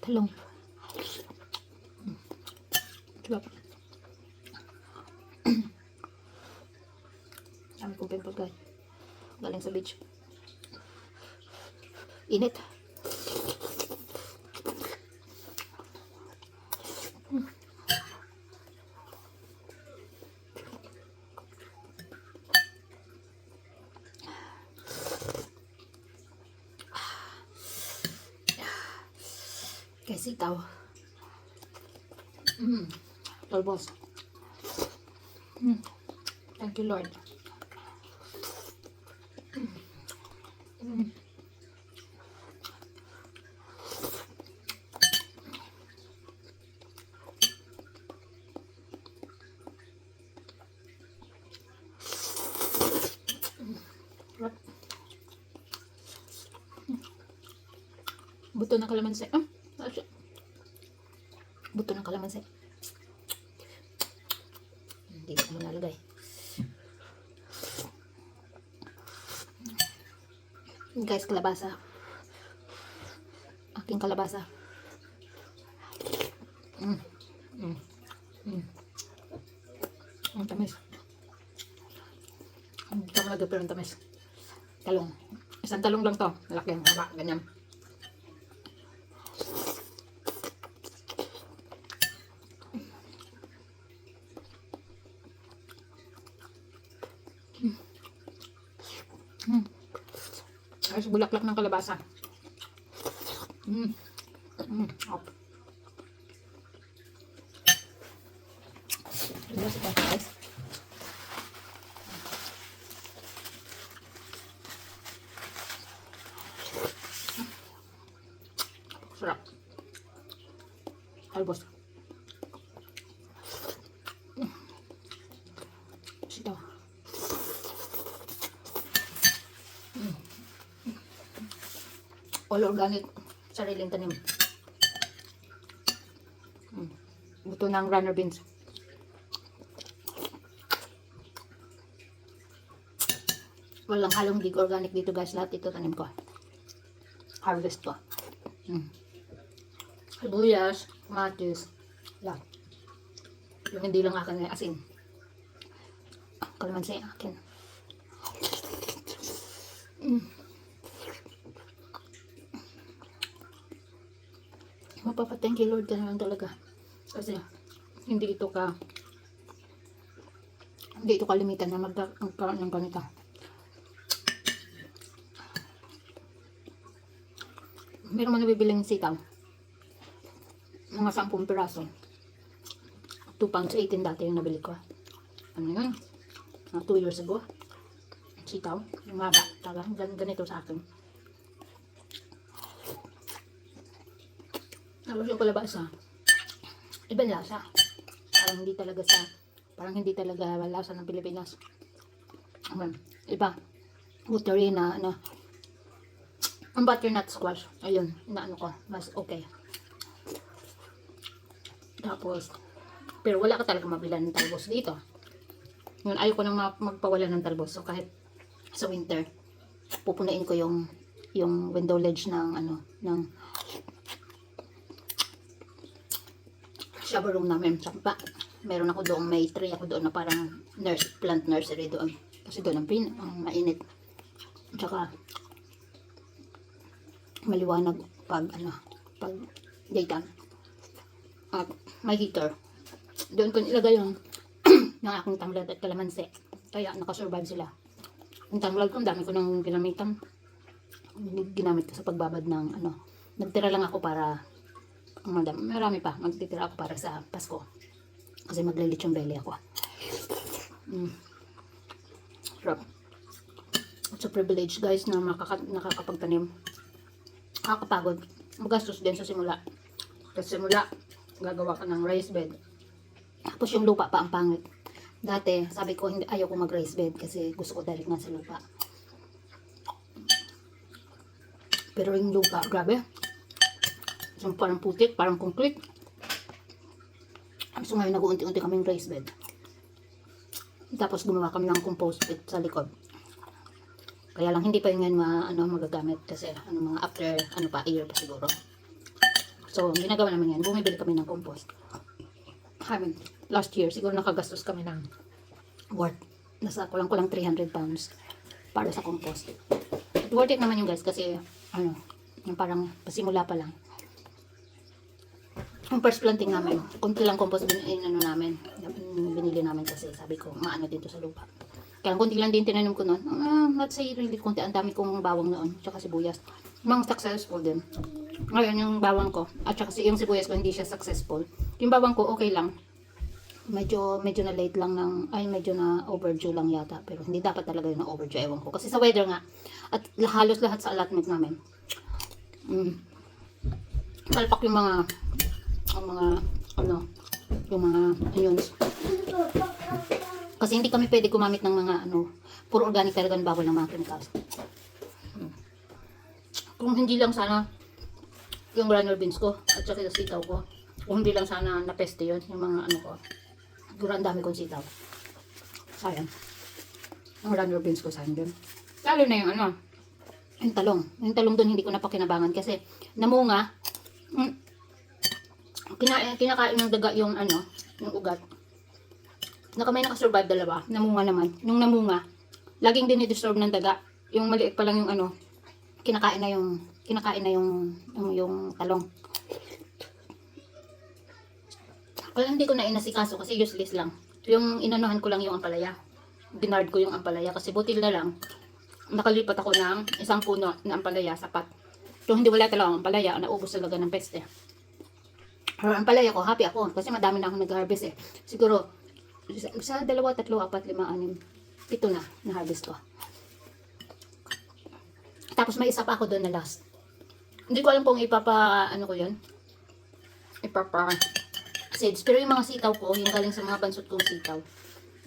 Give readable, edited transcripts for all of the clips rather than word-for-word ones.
Talong. Sarap. Dami kong pimples guys. Galing sa beach. Init. Kay sitaw. Talbos. Thank you Lord. Buto ng kalamansi. Buto ng kalamansi. Hindi ko nalagay. Guys, kalabasa. Aking kalabasa. Ang tamis. Hindi ka malagay pero ang tamis. Talong. Isang talong lang to. Malaki. Haba. Ganyan. Guys, bulaklak ng kalabasa. Op. Guys, guys. Sarap. Talbos. Sitaw. All organic, sariling tanim. Buto ng runner beans. Walang halong dig organic dito guys. Lahat ito tanim ko. Harvest ko. Sibuyas, kamatis, lahat. Yung hindi lang akin ay asin. Kalamansi akin. Mapapa-thank you Lord ka naman talaga. Kasi hindi ito kalimitan na magkaroon ng ganito. Meron man nabibiling sitaw. Mga 10 piraso. 2 pounds 18 dati yung nabili ko. Ano yun? 2 years ago. Sitaw. Yung haba. Talagang ganito sa akin. Tapos yung kalabasa, iba lasa. Parang hindi talaga lasa ng Pilipinas. Iba. Watery na ano. Ang butternut squash. Ayun, inaano ko. Mas okay. Tapos, pero wala ka talaga mabilan ng talbos dito. Yun, ayaw ko nang magpawala ng talbos. So kahit sa winter, pupunain ko yung window ledge ng shower room namin. Saka meron ako doon, may tree ako doon na parang plant nursery doon. Kasi doon ang mainit. Tsaka maliwanag pag daytime. At may heater. Doon ko nilagay yung ng aking tanglad at kalamansi. Kaya nakasurvive sila. Yung tanglad ko, dami ko nang ginamitan. Ginamit ko sa pagbabad ng nagtira lang ako para marami pa. Magtitira ako para sa Pasko. Kasi maglilitsong belly ako. Sarap. It's a privilege guys na nakakapagtanim. Nakakapagod. Magastos din sa simula. Sa simula, gagawa ka ng raised bed. Tapos yung lupa pa ang pangit. Dati, sabi ko, ayaw ko mag-raised bed kasi gusto ko direct nga sa lupa. Pero yung lupa, grabe. So, parang putik, parang concrete. So ngayon nag-uunti-unti kaming raised bed. Tapos gumawa kami ng compost pit sa likod. Kaya lang hindi pa yun ngayon magagamit kasi mga after pa year pa siguro. So, ginagawa namin yan. Bumibili kami ng compost. Last year, siguro nakagastos kami ng worth. Nasa kulang-kulang 300 pounds para sa compost. Worth it naman yung guys kasi, yung parang pasimula pa lang. Yung first planting namin, kunti lang compost binili namin kasi sabi ko, maano dito sa lupa. Kaya kunti lang din tinanim ko noon. Not say really kunti, ang dami kong bawang noon, tsaka sibuyas. Mga successful din. Ngayon yung bawang ko, at tsaka yung sibuyas ko hindi siya successful. Yung bawang ko okay lang. Medyo na late lang medyo na overdue lang yata. Pero hindi dapat talaga yun na overdue, ewan ko. Kasi sa weather nga, at halos lahat sa allotment namin. Palpak yung mga onions. Kasi hindi kami pwede gumamit ng mga puro organic talaga ng bawal ng mga chemicals. Kung hindi lang sana yung runner beans ko at saka yung sitaw ko. Kung hindi lang sana napeste yun, yung mga ko. Siguro ang dami kong sitaw. Sayang. Yung runner beans ko sayang din. Lalo na yung yung talong. Yung talong doon hindi ko napakinabangan kasi namunga. Kinakain ng daga yung yung ugat. May nakasurvive dalawa. Namunga naman. Nung namunga, laging dinidisturb ng daga. Yung maliit pa lang yung kinakain na yung talong. Kaya hindi ko na inasikaso kasi useless lang. Yung inanuhan ko lang yung ampalaya. Binard ko yung ampalaya kasi butil na lang. Nakalipat ako ng isang puno na ampalaya, sapat. Kung hindi wala talaga ang ampalaya, naubos talaga ng peste. Pero ang ampalaya ko, happy ako kasi madami na akong nag-harvest eh. Siguro, sa 2, 3, 4, 5, 6, 7 na harvest ko. Tapos may isa pa ako doon na last. Hindi ko alam kung ko yun. Seeds. Pero yung mga sitaw ko, yung galing sa mga bansot kong sitaw,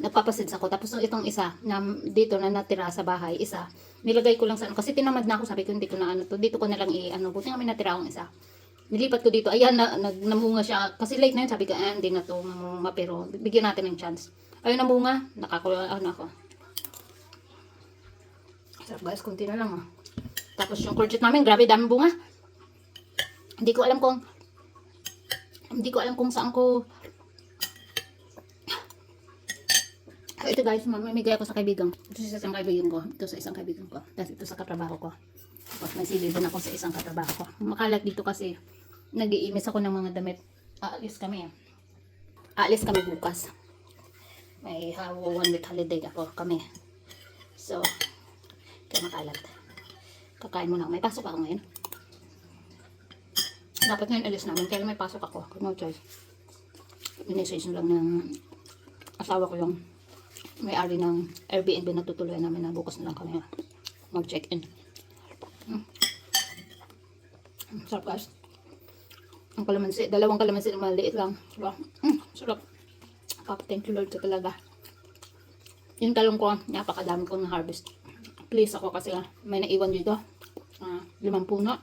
nagpapaseeds ako. Tapos itong isa, na dito na natira sa bahay, isa, nilagay ko lang sa kasi tinamad na ako, sabi ko hindi ko na dito ko na lang buti nga may natira akong isa. Nilipat ko dito, ayan, namunga siya. Kasi late na yun, sabi ko, hindi na to namunga, pero bigyan natin ng chance. Ayun, namunga, nakakuha, ako. Sarap guys, kunti na lang Tapos yung courgette namin, grabe, daming bunga. Hindi ko alam kung saan ko. Ito guys, mamimigay ako sa kaibigan. Ito sa isang kaibigan ko. Ito sa isang kaibigan ko. Tapos ito sa katrabaho ko. Tapos may sili din ako sa isang katrabaho ko. Makalat dito kasi nag-iimis ako ng mga damit. Aalis kami bukas. May 1 week holiday kami. So, kaya makalat. Kakain muna ako. May pasok ako ngayon. Dapat ngayon alis namin. Kaya may pasok ako. No choice. Inisage lang ng asawa ko yung may-ari ng Airbnb na tutuloy namin na bukas na lang kami mag-check-in. Sarap guys. Ang kalamansi. 2 kalamansi na maliit lang. Sarap. Papa, thank you Lord sa talaga. Yung talong ko, napakadami kong na-harvest. Please ako kasi may naiwan dito. 5 puno.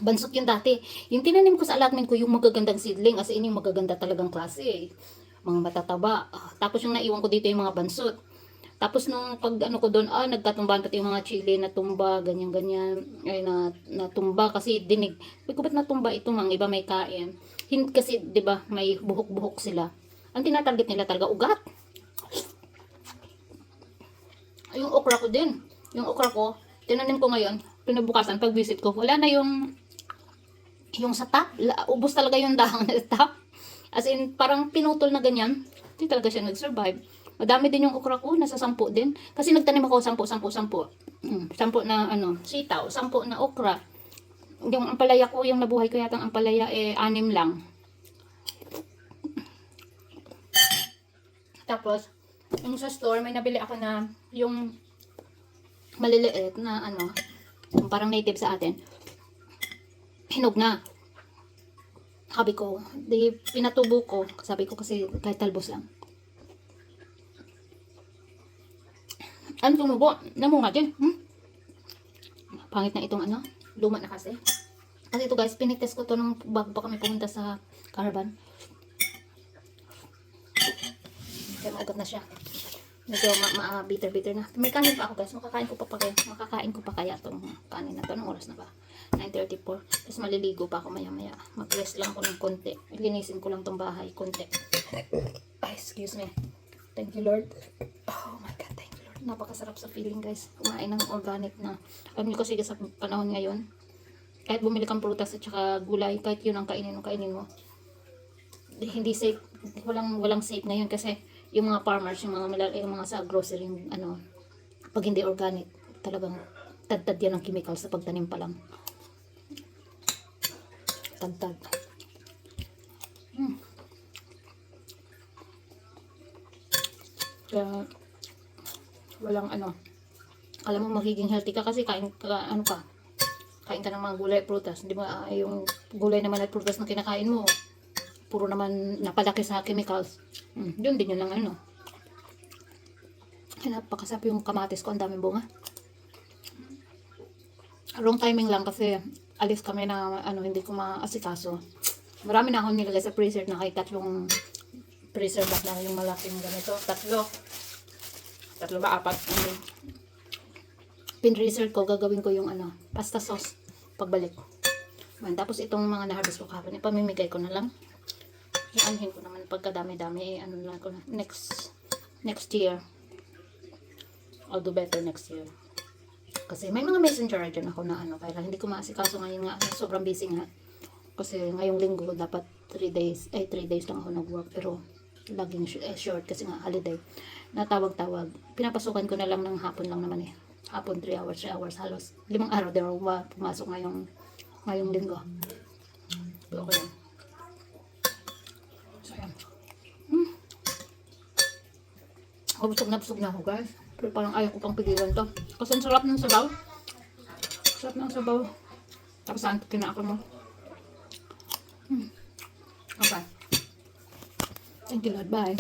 Bansot yun dati. Yung tinanim ko sa allotment ko, yung magagandang seedling. As in, yung magaganda talagang klase. Mga matataba. Tapos yung naiwan ko dito yung mga bansot. Tapos nung pag ko doon, nagkatumbahan pati yung mga chili na tumba, ganyan-ganyan. Ay, natumba kasi dinig. Sabi ko, ba't natumba ito? Mga iba may kain. Kasi, di ba may buhok-buhok sila. Ang tinatarget nila talaga, ugat. Yung okra ko din. Yung okra ko, tinanim ko ngayon, pinabukasan, pag visit ko, wala na yung sa top, ubos talaga yung dahon na top. As in, parang pinutol na ganyan. Hindi talaga siya nag-survive. Madami din yung okra ko, nasa 10 din. Kasi nagtanim ako 10 na sitaw, 10 na okra. Yung ampalaya ko, yung nabuhay ko yata ang ampalaya, 6 lang. Tapos, yung sa store, may nabili ako na yung maliliit na yung parang native sa atin. Hinog na. Sabi ko, pinatubo ko. Sabi ko kasi kahit talbos lang. Ano tumubo? Namunga din. Pangit na itong luma na kasi. Kasi ito guys, pinitest ko to nung bago pa kami pumunta sa caravan. Kaya maugat na siya. medyo bitter-bitter na. May kanin pa ako guys. Makakain ko pa kaya itong kanin na ito. Anong oras na ba? 9:34. Tapos maliligo pa ako maya-maya. Mag-rest lang ako ng konti. Linisin ko lang tong bahay konti. Ay, excuse me. Thank you Lord. Oh my God, thank you Lord. Napakasarap sa feeling guys. Kumain ng organic na. Alam niyo kasi sa panahon ngayon, kahit bumili kang prutas at saka gulay, kahit yun ang kainin mo. Hindi safe. Walang safe ngayon kasi yung mga farmers, yung mga sa grocery, ano, pag hindi organic, talagang tad yan ng chemical sa pagtanim pa lang. Tad. Kaya, walang ano, alam mo magiging healthy ka kasi kain ka ng mga gulay at prutas. Hindi ba yung gulay naman at prutas na kinakain mo, puro naman napalaki sa chemicals. Yun din yun lang ano. Napakasarap yung kamatis ko, ang daming bunga. Wrong timing lang kasi alis kami na ano, hindi ko maasikaso. Marami na akong nilagay sa freezer na kahit 3 freezer bag na yung malaking ganito. 3 ba? 4. Pin-freezer ko, gagawin ko yung ano, pasta sauce pagbalik. Tapos itong mga na-harvest ko kahapon, ipamimigay ko na lang. Ianhin ko naman pagkadami-dami, ano lang ko na. Next year. I'll do better next year. Kasi may mga messenger dyan ako na ano, kaya hindi ko maasikaso ngayon nga, sobrang busy nga. Kasi ngayong linggo, dapat 3 days lang ako nag-work, pero laging short kasi nga holiday. Natawag-tawag. Pinapasukan ko na lang ng hapon lang naman eh. Hapon 3 hours halos. 5 araw din ako pumasok ngayong linggo. Okay lang. So yan. Busog na ako guys. Pero parang ayaw ko pang pigilan to. Kasi ang sarap ng sabaw. Sarap ng sabaw. Tapos saan kinakain mo. Okay. Thank you Lord. Bye.